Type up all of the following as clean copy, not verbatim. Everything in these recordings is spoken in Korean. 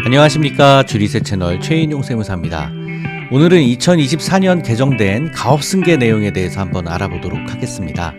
안녕하십니까. 주리세 채널 최인용 세무사입니다. 오늘은 2024년 개정된 가업승계 내용에 대해서 한번 알아보도록 하겠습니다.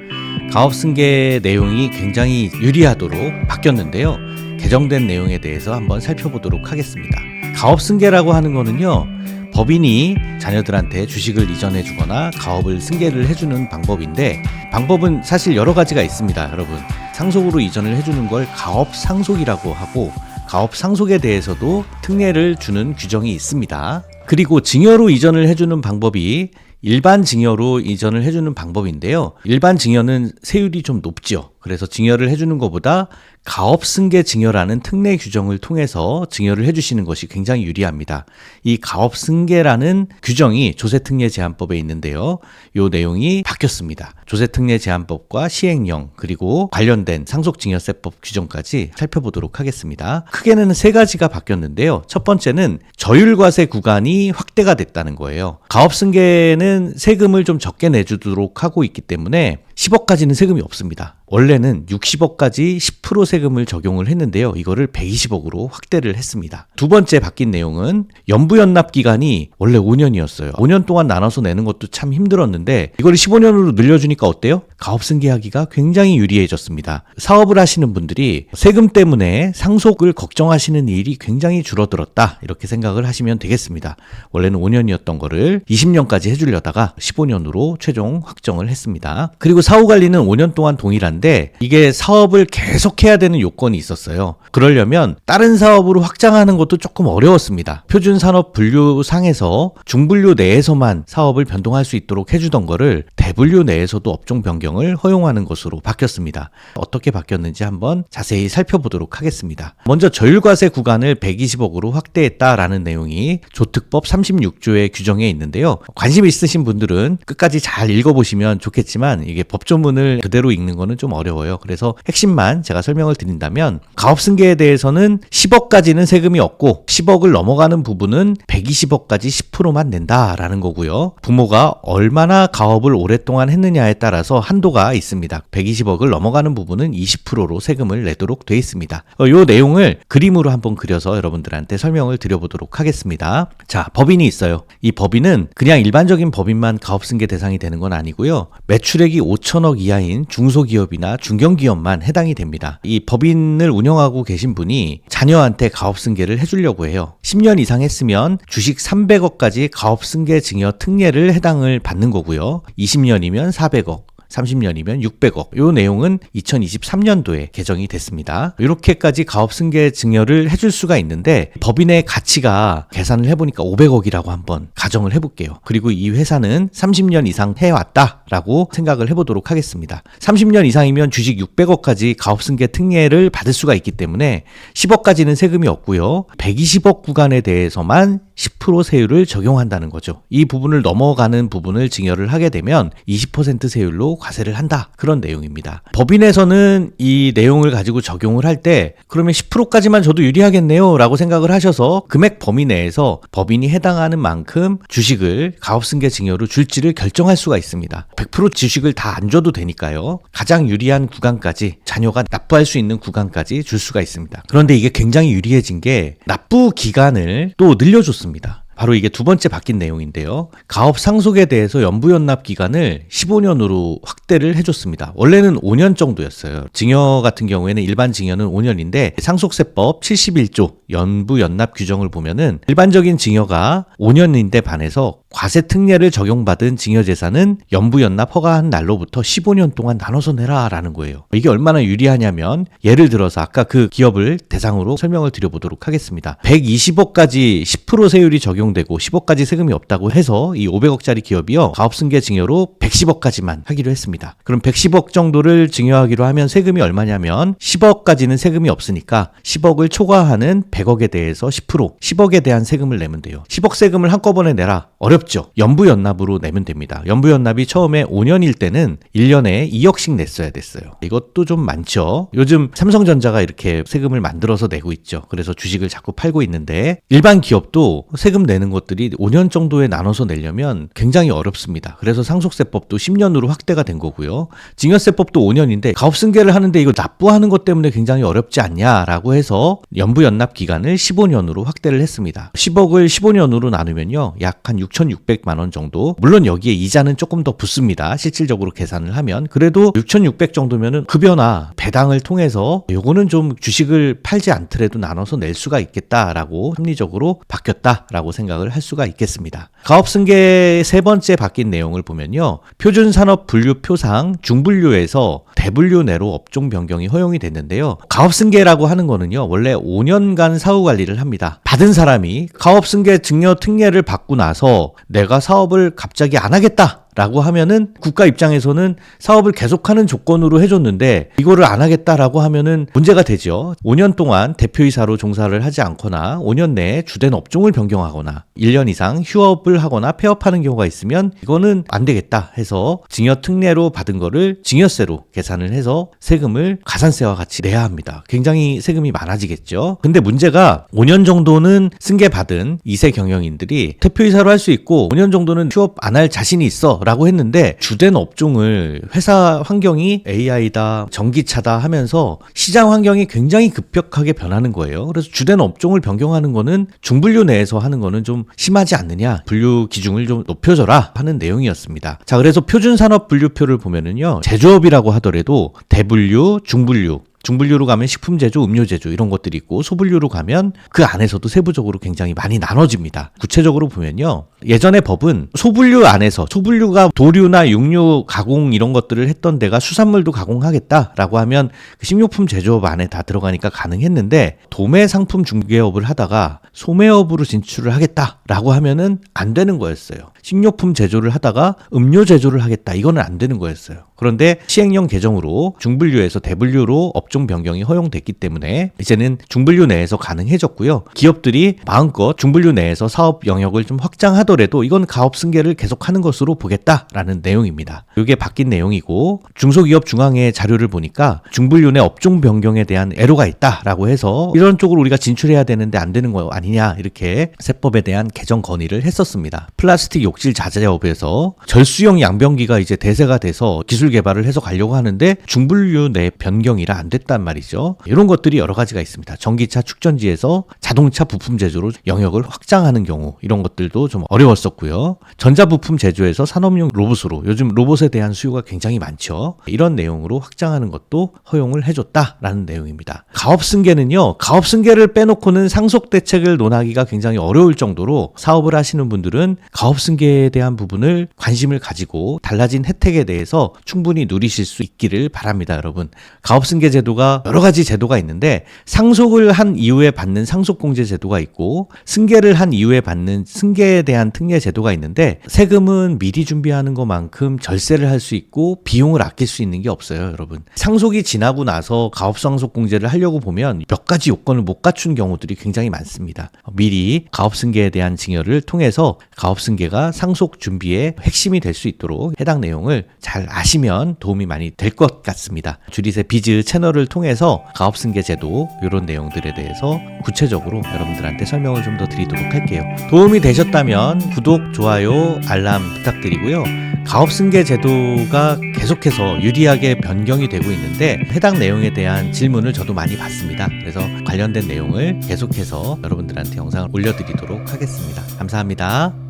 가업승계 내용이 굉장히 유리하도록 바뀌었는데요. 개정된 내용에 대해서 한번 살펴보도록 하겠습니다. 가업승계라고 하는 거는요, 법인이 자녀들한테 주식을 이전해 주거나 가업을 승계를 해주는 방법인데, 방법은 사실 여러 가지가 있습니다. 여러분, 상속으로 이전을 해주는 걸 가업상속이라고 하고, 가업상속에 대해서도 특례를 주는 규정이 있습니다. 그리고 증여로 이전을 해주는 방법이 일반 증여로 이전을 해주는 방법인데요. 일반 증여는 세율이 좀 높죠. 그래서 증여를 해주는 것보다 가업승계 증여라는 특례 규정을 통해서 증여를 해주시는 것이 굉장히 유리합니다. 이 가업승계라는 규정이 조세특례제한법에 있는데요. 이 내용이 바뀌었습니다. 조세특례제한법과 시행령 그리고 관련된 상속증여세법 규정까지 살펴보도록 하겠습니다. 크게는 세 가지가 바뀌었는데요. 첫 번째는 저율과세 구간이 확대가 됐다는 거예요. 가업승계는 세금을 좀 적게 내주도록 하고 있기 때문에 10억까지는 세금이 없습니다. 원래는 60억까지 10% 세금을 적용을 했는데요. 이거를 120억으로 확대를 했습니다. 두 번째 바뀐 내용은 연부연납 기간이 원래 5년이었어요. 5년 동안 나눠서 내는 것도 참 힘들었는데 이걸 15년으로 늘려주니까 어때요? 가업승계하기가 굉장히 유리해졌습니다. 사업을 하시는 분들이 세금 때문에 상속을 걱정하시는 일이 굉장히 줄어들었다, 이렇게 생각을 하시면 되겠습니다. 원래는 5년이었던 거를 20년까지 해주려다가 15년으로 최종 확정을 했습니다. 그리고 사후관리는 5년 동안 동일한데 이게 사업을 계속해야 되는 요건이 있었어요. 그러려면 다른 사업으로 확장하는 것도 조금 어려웠습니다. 표준산업분류상에서 중분류 내에서만 사업을 변동할 수 있도록 해주던 거를 대분류 내에서도 업종 변경을 허용하는 것으로 바뀌었습니다. 어떻게 바뀌었는지 한번 자세히 살펴보도록 하겠습니다. 먼저 저율과세 구간을 120억으로 확대했다라는 내용이 조특법 36조의 규정에 있는데요. 관심 있으신 분들은 끝까지 잘 읽어보시면 좋겠지만 이게 법조문을 그대로 읽는 거는 좀 어려워요. 그래서 핵심만 제가 설명을 드린다면, 가업승계에 대해서는 10억까지는 세금이 없고 10억을 넘어가는 부분은 120억까지 10%만 낸다라는 거고요. 부모가 얼마나 가업을 오랫동안 했느냐에 따라서 한도가 있습니다. 120억을 넘어가는 부분은 20%로 세금을 내도록 돼 있습니다. 이 내용을 그림으로 한번 그려서 여러분들한테 설명을 드려보도록 하겠습니다. 자, 법인이 있어요. 이 법인은 그냥 일반적인 법인만 가업승계 대상이 되는 건 아니고요. 매출액이 5천억 이하인 중소기업이나 중견기업만 해당이 됩니다. 이 법인을 운영하고 계신 분이 자녀한테 가업승계를 해주려고 해요. 10년 이상 했으면 주식 300억까지 가업승계 증여 특례를 해당을 받는 거고요. 20년이면 400억. 30년이면 600억. 이 내용은 2023년도에 개정이 됐습니다. 이렇게까지 가업승계 증여를 해줄 수가 있는데 법인의 가치가 계산을 해보니까 500억이라고 한번 가정을 해볼게요. 그리고 이 회사는 30년 이상 해왔다라고 생각을 해보도록 하겠습니다. 30년 이상이면 주식 600억까지 가업승계 특례를 받을 수가 있기 때문에 10억까지는 세금이 없고요. 120억 구간에 대해서만 10% 세율을 적용한다는 거죠. 이 부분을 넘어가는 부분을 증여를 하게 되면 20% 세율로 과세를 한다, 그런 내용입니다. 법인에서는 이 내용을 가지고 적용을 할 때 그러면 10%까지만 줘도 유리하겠네요 라고 생각을 하셔서 금액 범위 내에서 법인이 해당하는 만큼 주식을 가업승계 증여로 줄지를 결정할 수가 있습니다. 100% 주식을 다 안 줘도 되니까요. 가장 유리한 구간까지, 자녀가 납부할 수 있는 구간까지 줄 수가 있습니다. 그런데 이게 굉장히 유리해진 게 납부 기간을 또 늘려줬습니다. 바로 이게 두 번째 바뀐 내용인데요. 가업 상속에 대해서 연부연납 기간을 15년으로 확대를 해줬습니다. 원래는 5년 정도였어요. 증여 같은 경우에는 일반 증여는 5년인데 상속세법 71조 연부연납 규정을 보면은 일반적인 증여가 5년인데 반해서 과세 특례를 적용받은 증여재산은 연부연납 허가한 날로부터 15년 동안 나눠서 내라라는 거예요. 이게 얼마나 유리하냐면, 예를 들어서 아까 그 기업을 대상으로 설명을 드려보도록 하겠습니다. 120억까지 10% 세율이 적용되고 10억까지 세금이 없다고 해서 이 500억짜리 기업이요, 가업승계 증여로 110억까지만 하기로 했습니다. 그럼 110억 정도를 증여하기로 하면 세금이 얼마냐면 10억까지는 세금이 없으니까 10억을 초과하는 100억에 대해서 10%, 10억에 대한 세금을 내면 돼요. 10억 세금을 한꺼번에 내라, 어렵죠. 연부연납으로 내면 됩니다. 연부연납이 처음에 5년일 때는 1년에 2억씩 냈어야 됐어요. 이것도 좀 많죠. 요즘 삼성전자가 이렇게 세금을 만들어서 내고 있죠. 그래서 주식을 자꾸 팔고 있는데, 일반 기업도 세금 내는 것들이 5년 정도에 나눠서 내려면 굉장히 어렵습니다. 그래서 상속세법도 10년으로 확대가 된 거고요. 증여세법도 5년인데 가업승계를 하는데 이거 납부하는 것 때문에 굉장히 어렵지 않냐라고 해서 연부연납 기간 기간을 15년으로 확대를 했습니다. 10억을 15년으로 나누면요, 약 한 6,600만 원 정도. 물론 여기에 이자는 조금 더 붙습니다. 실질적으로 계산을 하면. 그래도 6,600 정도면은 급여나 배당을 통해서 요거는 좀 주식을 팔지 않더라도 나눠서 낼 수가 있겠다라고 합리적으로 바뀌었다라고 생각을 할 수가 있겠습니다. 가업승계 세 번째 바뀐 내용을 보면요, 표준산업분류표상 중분류에서 대분류 내로 업종 변경이 허용이 됐는데요. 가업승계라고 하는 거는요, 원래 5년간 사후 관리를 합니다. 받은 사람이 가업승계 증여 특례를 받고 나서 내가 사업을 갑자기 안 하겠다 라고 하면은 국가 입장에서는 사업을 계속하는 조건으로 해줬는데 이거를 안 하겠다라고 하면은 문제가 되죠. 5년 동안 대표이사로 종사를 하지 않거나 5년 내에 주된 업종을 변경하거나 1년 이상 휴업을 하거나 폐업하는 경우가 있으면 이거는 안 되겠다 해서 증여 특례로 받은 거를 증여세로 계산을 해서 세금을 가산세와 같이 내야 합니다. 굉장히 세금이 많아지겠죠. 근데 문제가 5년 정도는 승계받은 2세 경영인들이 대표이사로 할 수 있고 5년 정도는 휴업 안 할 자신이 있어 라고 했는데 주된 업종을 회사 환경이 AI다, 전기차다 하면서 시장 환경이 굉장히 급격하게 변하는 거예요. 그래서 주된 업종을 변경하는 거는 중분류 내에서 하는 거는 좀 심하지 않느냐, 분류 기준을 좀 높여줘라 하는 내용이었습니다. 자, 그래서 표준산업 분류표를 보면은요, 제조업이라고 하더라도 대분류, 중분류, 중분류로 가면 식품제조, 음료제조 이런 것들이 있고, 소분류로 가면 그 안에서도 세부적으로 굉장히 많이 나눠집니다. 구체적으로 보면요, 예전의 법은 소분류 안에서, 소분류가 도류나 육류 가공 이런 것들을 했던 데가 수산물도 가공하겠다라고 하면 그 식료품 제조업 안에 다 들어가니까 가능했는데, 도매 상품 중개업을 하다가 소매업으로 진출을 하겠다라고 하면은 안 되는 거였어요. 식료품 제조를 하다가 음료 제조를 하겠다, 이거는 안 되는 거였어요. 그런데 시행령 개정으로 중분류에서 대분류로 업종 변경이 허용됐기 때문에 이제는 중분류 내에서 가능해졌고요. 기업들이 마음껏 중분류 내에서 사업 영역을 좀 확장하더라도 이건 가업승계를 계속하는 것으로 보겠다라는 내용입니다. 이게 바뀐 내용이고, 중소기업 중앙회 자료를 보니까 중분류 내 업종 변경에 대한 애로가 있다라고 해서 이런 쪽으로 우리가 진출해야 되는데 안 되는 거 아니냐, 이렇게 세법에 대한 개정 건의를 했었습니다. 플라스틱 욕실 자재업에서 절수형 양변기가 이제 대세가 돼서 기술 개발을 해서 가려고 하는데 중분류 내 변경이라 안 됐단 말이죠. 이런 것들이 여러 가지가 있습니다. 전기차 축전지에서 자동차 부품 제조로 영역을 확장하는 경우, 이런 것들도 좀 어려웠었고요. 전자부품 제조에서 산업용 로봇으로, 요즘 로봇에 대한 수요가 굉장히 많죠. 이런 내용으로 확장하는 것도 허용을 해줬다라는 내용입니다. 가업승계는요, 가업승계를 빼놓고는 상속 대책을 논하기가 굉장히 어려울 정도로 사업을 하시는 분들은 가업승계에 대한 부분을 관심을 가지고 달라진 혜택에 대해서 충분히 누리실 수 있기를 바랍니다. 여러분, 가업승계 제도가 여러 가지 제도가 있는데, 상속을 한 이후에 받는 상속공제 제도가 있고, 승계를 한 이후에 받는 승계에 대한 특례 제도가 있는데, 세금은 미리 준비하는 것만큼 절세를 할 수 있고 비용을 아낄 수 있는 게 없어요. 여러분, 상속이 지나고 나서 가업상속공제를 하려고 보면 몇 가지 요건을 못 갖춘 경우들이 굉장히 많습니다. 미리 가업승계에 대한 증여를 통해서 가업승계가 상속 준비의 핵심이 될 수 있도록 해당 내용을 잘 아시면 도움이 많이 될 것 같습니다. 주리세 비즈 채널을 통해서 가업승계 제도 이런 내용들에 대해서 구체적으로 여러분들한테 설명을 좀 더 드리도록 할게요. 도움이 되셨다면 구독, 좋아요, 알람 부탁드리고요. 가업승계 제도가 계속해서 유리하게 변경이 되고 있는데 해당 내용에 대한 질문을 저도 많이 받습니다. 그래서 관련된 내용을 계속해서 여러분들한테 영상을 올려드리도록 하겠습니다. 감사합니다.